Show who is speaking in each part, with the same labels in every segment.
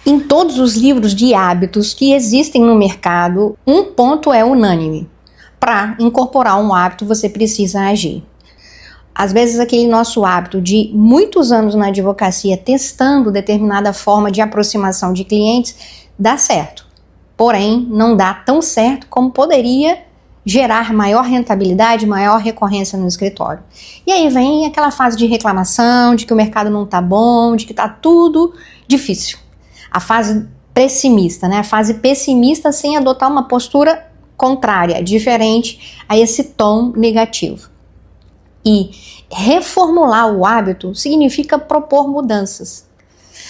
Speaker 1: Em todos os livros de hábitos que existem no mercado, um ponto é unânime. Para incorporar um hábito, você precisa agir. Às vezes, aquele nosso hábito de muitos anos na advocacia testando determinada forma de aproximação de clientes dá certo. Porém, não dá tão certo como poderia gerar maior rentabilidade, maior recorrência no escritório. E aí vem aquela fase de reclamação, de que o mercado não está bom, de que está tudo difícil. A fase pessimista, né? A fase pessimista sem adotar uma postura contrária, diferente a esse tom negativo. E reformular o hábito significa propor mudanças.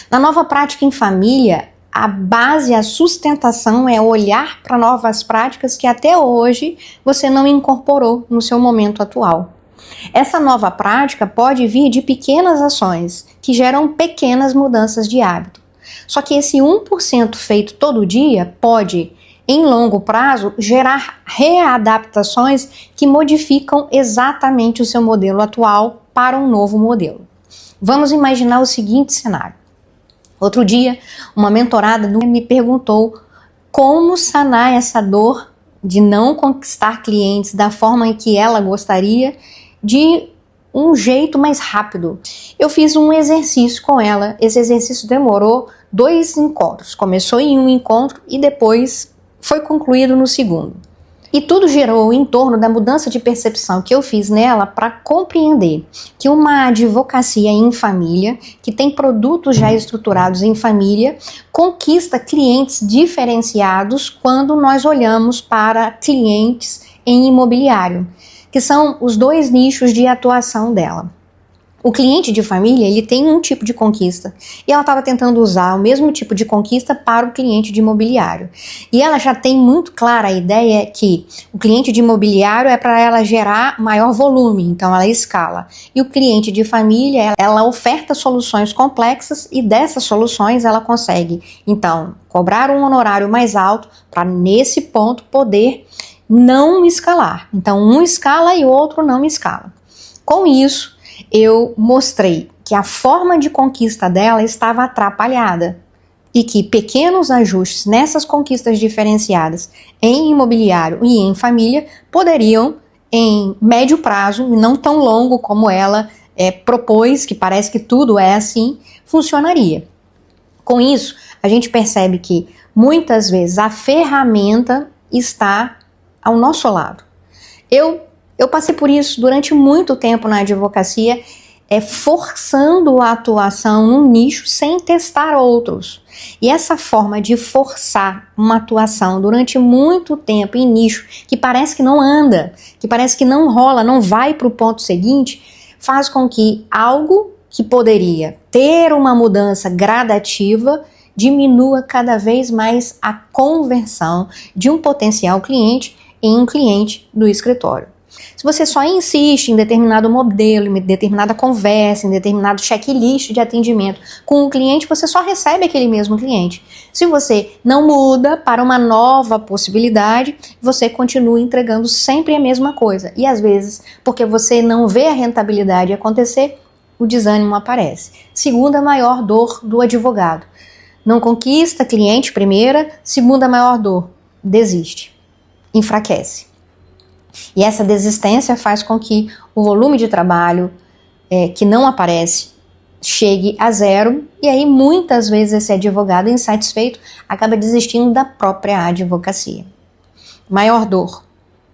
Speaker 1: Na nova prática em família, a base, a sustentação é olhar para novas práticas que até hoje você não incorporou no seu momento atual. Essa nova prática pode vir de pequenas ações que geram pequenas mudanças de hábito. Só que esse 1% feito todo dia pode, em longo prazo, gerar readaptações que modificam exatamente o seu modelo atual para um novo modelo. Vamos imaginar o seguinte cenário. Outro dia, uma mentorada me perguntou como sanar essa dor de não conquistar clientes da forma em que ela gostaria, de um jeito mais rápido. Eu fiz um exercício com ela. Esse exercício demorou 2 encontros. Começou em um encontro e depois foi concluído no segundo. E tudo girou em torno da mudança de percepção que eu fiz nela para compreender que uma advocacia em família, que tem produtos já estruturados em família, conquista clientes diferenciados quando nós olhamos para clientes em imobiliário, que são os 2 nichos de atuação dela. O cliente de família, ele tem um tipo de conquista e ela estava tentando usar o mesmo tipo de conquista para o cliente de imobiliário. E ela já tem muito clara a ideia que o cliente de imobiliário é para ela gerar maior volume, então ela escala. E o cliente de família, ela oferta soluções complexas e dessas soluções ela consegue, então, cobrar um honorário mais alto para nesse ponto poder não escalar. Então, um escala e o outro não escala. Com isso, eu mostrei que a forma de conquista dela estava atrapalhada e que pequenos ajustes nessas conquistas diferenciadas em imobiliário e em família poderiam, em médio prazo, não tão longo como ela propôs, que parece que tudo é assim, funcionaria. Com isso, a gente percebe que muitas vezes a ferramenta está ao nosso lado. Eu passei por isso durante muito tempo na advocacia, forçando a atuação num nicho sem testar outros. E essa forma de forçar uma atuação durante muito tempo em nicho, que parece que não anda, que parece que não rola, não vai para o ponto seguinte, faz com que algo que poderia ter uma mudança gradativa diminua cada vez mais a conversão de um potencial cliente em um cliente do escritório. Se você só insiste em determinado modelo, em determinada conversa, em determinado checklist de atendimento com o cliente, você só recebe aquele mesmo cliente. Se você não muda para uma nova possibilidade, você continua entregando sempre a mesma coisa. E às vezes, porque você não vê a rentabilidade acontecer, o desânimo aparece. Segunda maior dor do advogado. Não conquista cliente, primeira. Segunda maior dor, desiste, enfraquece. E essa desistência faz com que o volume de trabalho que não aparece chegue a zero, e aí muitas vezes esse advogado insatisfeito acaba desistindo da própria advocacia. Maior dor,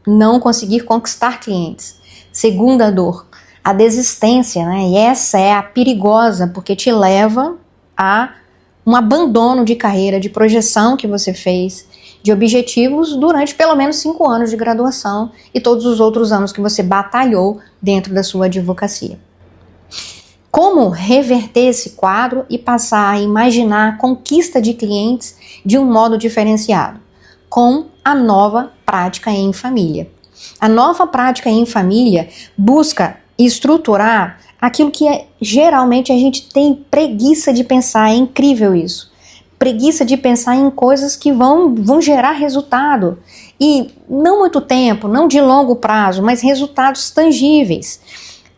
Speaker 1: não conseguir conquistar clientes. Segunda dor, a desistência, né? E essa é a perigosa, porque te leva a um abandono de carreira, de projeção que você fez, de objetivos durante pelo menos 5 anos de graduação e todos os outros anos que você batalhou dentro da sua advocacia. Como reverter esse quadro e passar a imaginar a conquista de clientes de um modo diferenciado? Com a nova prática em família. A nova prática em família busca estruturar aquilo que geralmente a gente tem preguiça de pensar. É incrível isso. Preguiça de pensar em coisas que vão gerar resultado. E não muito tempo, não de longo prazo, mas resultados tangíveis.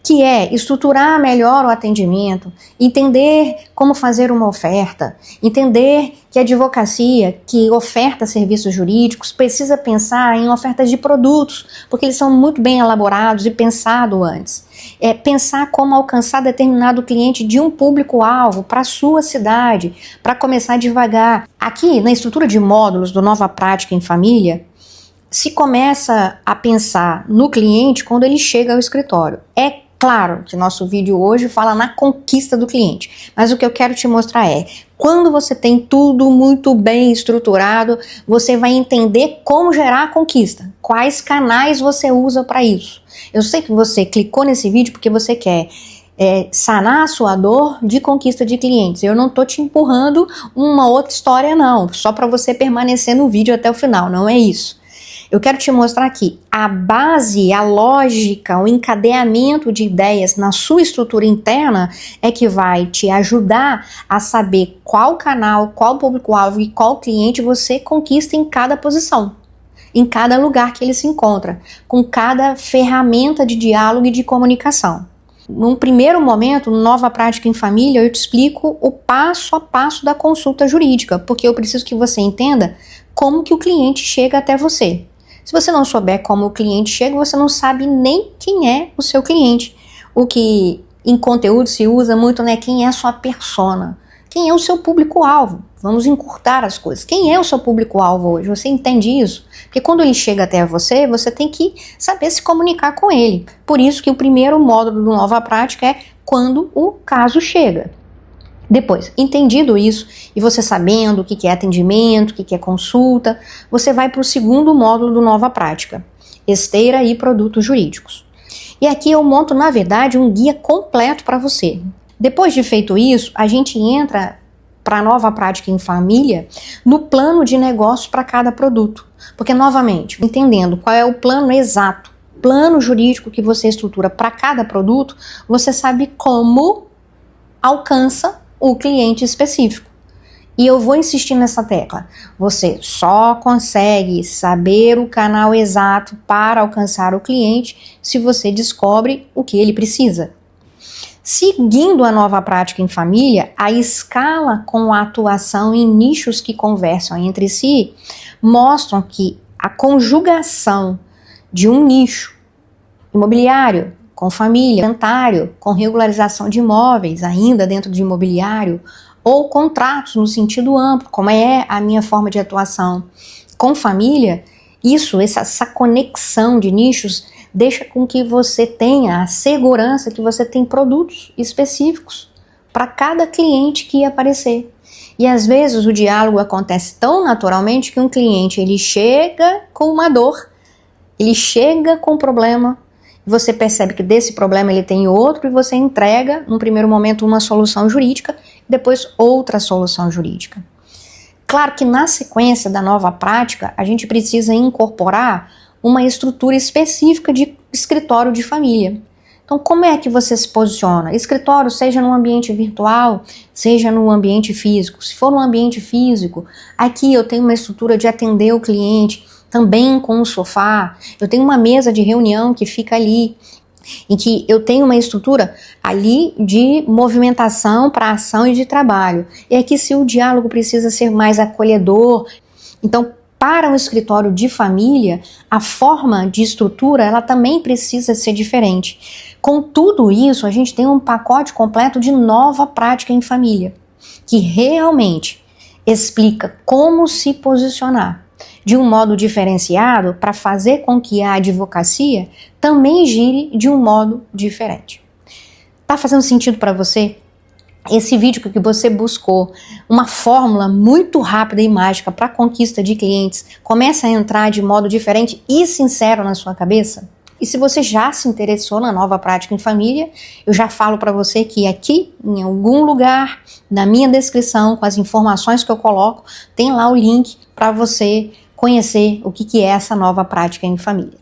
Speaker 1: que é estruturar melhor o atendimento, entender como fazer uma oferta, entender que a advocacia, que oferta serviços jurídicos, precisa pensar em ofertas de produtos, porque eles são muito bem elaborados e pensados antes. Pensar como alcançar determinado cliente de um público-alvo para a sua cidade, para começar devagar. Aqui, na estrutura de módulos do Nova Prática em Família, se começa a pensar no cliente quando ele chega ao escritório. É claro que nosso vídeo hoje fala na conquista do cliente, mas o que eu quero te mostrar é, quando você tem tudo muito bem estruturado, você vai entender como gerar a conquista, quais canais você usa para isso. Eu sei que você clicou nesse vídeo porque você quer sanar a sua dor de conquista de clientes. Eu não tô te empurrando uma outra história não, só para você permanecer no vídeo até o final, não é isso. Eu quero te mostrar que a base, a lógica, o encadeamento de ideias na sua estrutura interna é que vai te ajudar a saber qual canal, qual público-alvo e qual cliente você conquista em cada posição, em cada lugar que ele se encontra, com cada ferramenta de diálogo e de comunicação. Num primeiro momento, no Nova Prática em Família, eu te explico o passo a passo da consulta jurídica, porque eu preciso que você entenda como que o cliente chega até você. Se você não souber como o cliente chega, você não sabe nem quem é o seu cliente. O que em conteúdo se usa muito, né? Quem é a sua persona? Quem é o seu público-alvo? Vamos encurtar as coisas. Quem é o seu público-alvo hoje? Você entende isso? Porque quando ele chega até você, você tem que saber se comunicar com ele. Por isso que o primeiro módulo do Nova Prática é quando o caso chega. Depois, entendido isso, e você sabendo o que é atendimento, o que é consulta, você vai para o segundo módulo do Nova Prática, esteira e produtos jurídicos. E aqui eu monto, na verdade, um guia completo para você. Depois de feito isso, a gente entra para a Nova Prática em Família no plano de negócio para cada produto. Porque, novamente, entendendo qual é o plano exato, plano jurídico que você estrutura para cada produto, você sabe como alcança o cliente específico. E eu vou insistir nessa tecla. Você só consegue saber o canal exato para alcançar o cliente se você descobre o que ele precisa. Seguindo a Nova Prática em Família, a escala com a atuação em nichos que conversam entre si mostram que a conjugação de um nicho imobiliário com família, inventário, com regularização de imóveis, ainda dentro de imobiliário, ou contratos no sentido amplo, como é a minha forma de atuação com família, essa conexão de nichos deixa com que você tenha a segurança que você tem produtos específicos para cada cliente que aparecer. E às vezes o diálogo acontece tão naturalmente que um cliente ele chega com uma dor, ele chega com um problema, você percebe que desse problema ele tem outro e você entrega, num primeiro momento, uma solução jurídica, depois outra solução jurídica. Claro que na sequência da Nova Prática, a gente precisa incorporar uma estrutura específica de escritório de família. Então, como é que você se posiciona? Escritório, seja no ambiente virtual, seja no ambiente físico. Se for no ambiente físico, aqui eu tenho uma estrutura de atender o cliente, também com um sofá, eu tenho uma mesa de reunião que fica ali, em que eu tenho uma estrutura ali de movimentação para ação e de trabalho. E aqui se o diálogo precisa ser mais acolhedor, então para um escritório de família, a forma de estrutura ela também precisa ser diferente. Com tudo isso, a gente tem um pacote completo de Nova Prática em Família, que realmente explica como se posicionar de um modo diferenciado para fazer com que a advocacia também gire de um modo diferente. Tá fazendo sentido para você? Esse vídeo que você buscou uma fórmula muito rápida e mágica para a conquista de clientes começa a entrar de modo diferente e sincero na sua cabeça? E se você já se interessou na Nova Prática em Família, eu já falo para você que aqui, em algum lugar, na minha descrição, com as informações que eu coloco, tem lá o link para você conhecer o que é essa Nova Prática em Família.